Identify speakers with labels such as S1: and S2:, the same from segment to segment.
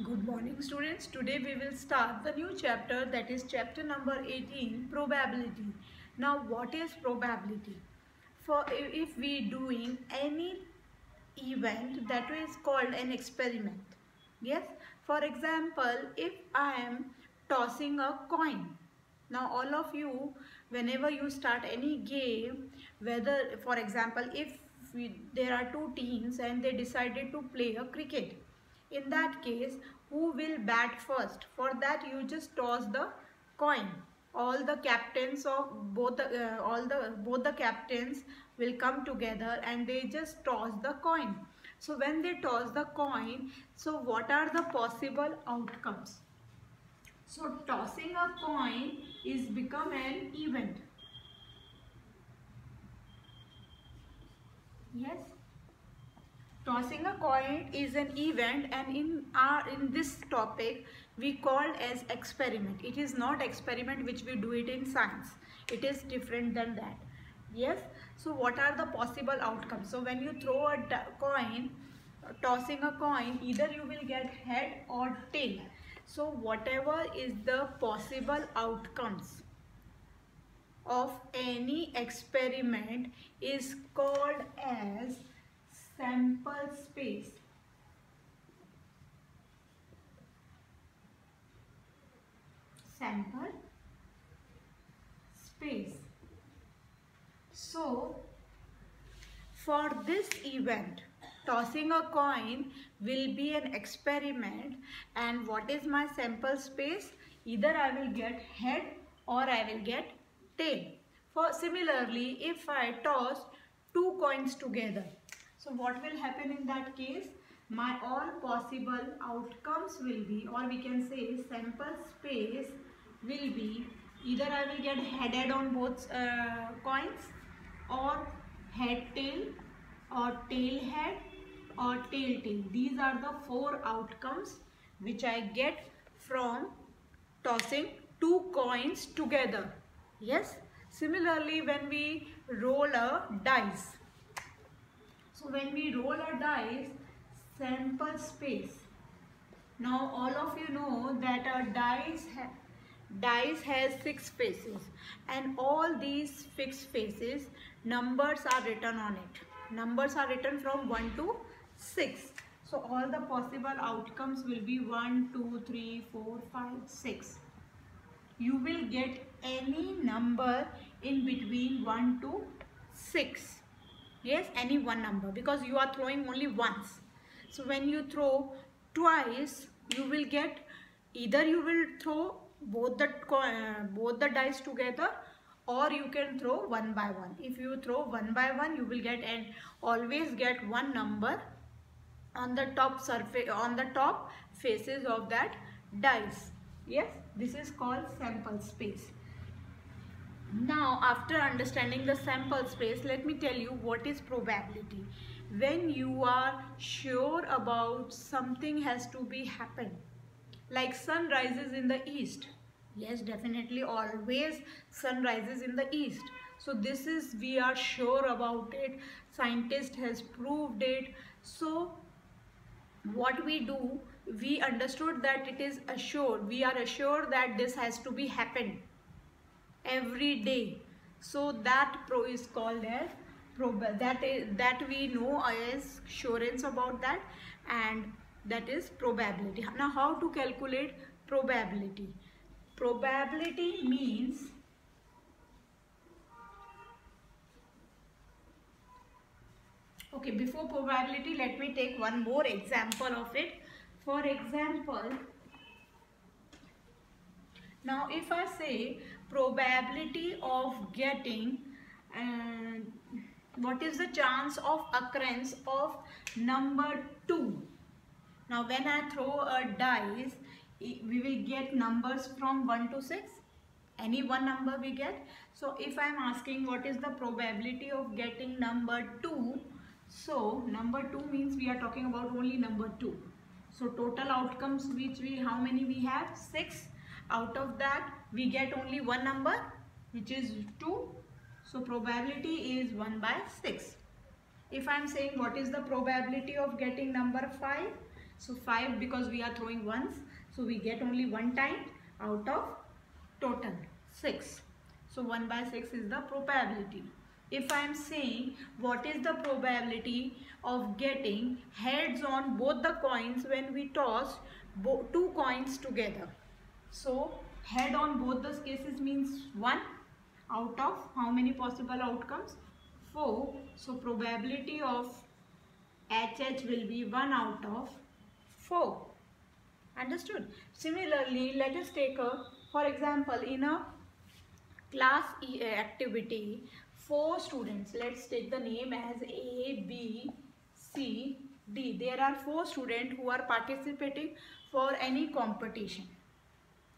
S1: Good morning students. Today we will start the new chapter, that is chapter number 18, probability. Now what is probability? For if we doing any event, that is called an experiment. Yes, for example, if I am tossing a coin. Now all of you, whenever you start any game, whether for example there are two teams and they decided to play a cricket, in that case, who will bat first? For that, you just toss the coin. All the captains of both the captains will come together and they just toss the coin. So when they toss the coin, so what are the possible outcomes? So tossing a coin is become an event. Yes. Tossing a coin is an event, and in this topic we called as experiment. It is not experiment which we do it in science. It is different than that. Yes. So what are the possible outcomes? So when you throw a coin, tossing a coin, either you will get head or tail. So whatever is the possible outcomes of any experiment is called as sample space. Sample space. So for this event, tossing a coin will be an experiment, and what is my sample space? Either I will get head or I will get tail. For similarly, if I toss two coins together, so what will happen in that case? My all possible outcomes will be, or we can say sample space will be, either I will get headed on both coins, or head tail, or tail head, or tail tail. These are the four outcomes which I get from tossing two coins together. Yes. Similarly, when we roll a dice. So when we roll a dice, sample space. Now all of you know that a dice has 6 faces, and all these fixed faces, numbers are written on it. Numbers are written from 1 to 6. So all the possible outcomes will be 1, 2, 3, 4, 5, 6. You will get any number in between 1 to 6. Yes, any one number, because you are throwing only once. So when you throw twice, you will get, either you will throw both the dice together, or you can throw one by one. If you throw one by one, you will get, and always get one number on the top surface, on the top faces of that dice. Yes, this is called sample space. Now, after understanding the sample space, let me tell you what is probability. When you are sure about something has to be happen, like sun rises in the east. Yes, definitely, always sun rises in the east. So this is, we are sure about it. Scientist has proved it. So what we do, we understood that it is assured. We are assured that this has to be happened every day. So that is called as that we know as assurance about that, and that is probability. Now how to calculate probability? Probability means, okay, before probability, let me take one more example of it. For example, now if I say probability of getting, what is the chance of occurrence of number 2? Now when I throw a dice, we will get numbers from 1 to 6. Any one number we get. So if I am asking what is the probability of getting number 2, so number 2 means we are talking about only number 2. So total outcomes which how many we have? 6. Out of that we get only one number, which is 2. So probability is 1/6. If I am saying what is the probability of getting number 5, So 5 because we are throwing once. So we get only one time out of total 6. So 1 by 6 is the probability. If I am saying what is the probability of getting heads on both the coins when we toss two coins together. So head on both the cases means 1 out of how many possible outcomes? 4. So probability of HH will be 1 out of 4. Understood? Similarly, let us take for example, in a class activity, 4 students, let's take the name as A, B, C, D. There are 4 students who are participating for any competition.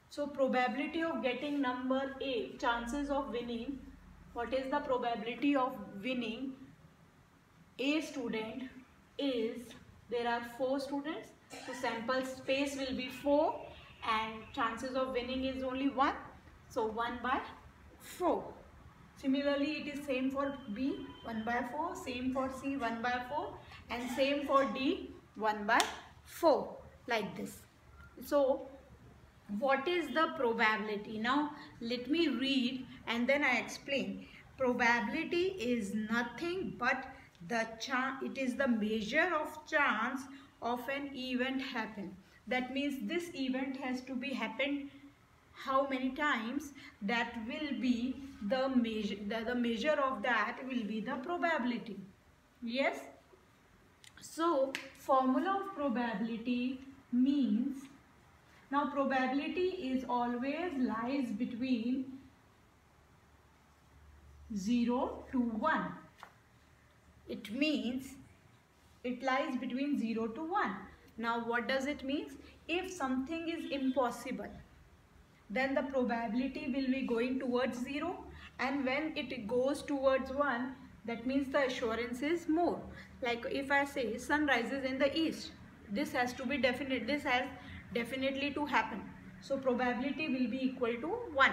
S1: So probability of getting number A, chances of winning, what is the probability of winning A student is, there are 4 students, so sample space will be 4 and chances of winning is only 1, so 1 by 4. Similarly, it is same for B, 1 by 4, same for C, 1 by 4 and same for D, 1 by 4, like this. So what is the probability? Now let me read and then I explain. Probability is nothing but it is the measure of chance of an event happen. That means this event has to be happened how many times, that will be the measure, the measure of that will be the probability. Yes. So formula of probability means, now probability is always lies between 0 to 1. It means it lies between 0 to 1. Now what does it mean? If something is impossible, then the probability will be going towards 0, and when it goes towards 1, that means the assurance is more. Like if I say sun rises in the east, this has to be definite, this has definitely to happen. So probability will be equal to 1.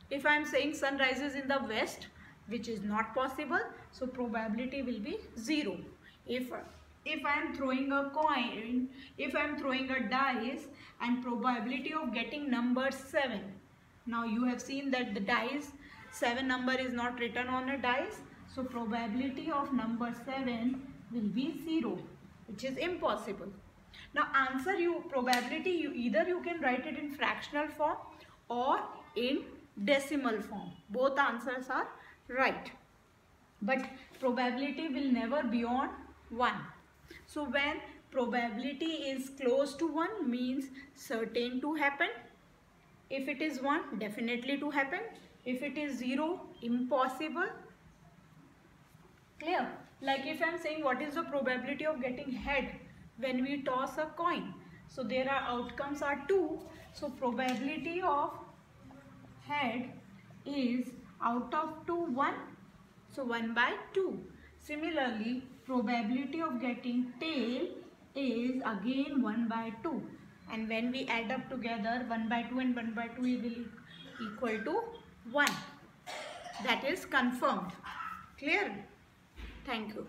S1: If I am saying sun rises in the west, which is not possible, so probability will be 0. If I am throwing a coin, if I am throwing a dice and probability of getting number 7. Now you have seen that the dice 7 number is not written on a dice. So probability of number 7 will be 0, which is impossible. Now answer probability, either you can write it in fractional form or in decimal form. Both answers are right. But probability will never be on 1. So when probability is close to 1 means certain to happen. If it is 1, definitely to happen. If it is 0, impossible. Clear? Like if I am saying what is the probability of getting head when we toss a coin. So there are outcomes are 2. So probability of head is out of 2, 1. So 1 by 2. Similarly, probability of getting tail is again 1 by 2. And when we add up together, 1 by 2 and 1 by 2 will equal to 1. That is confirmed. Clear? Thank you.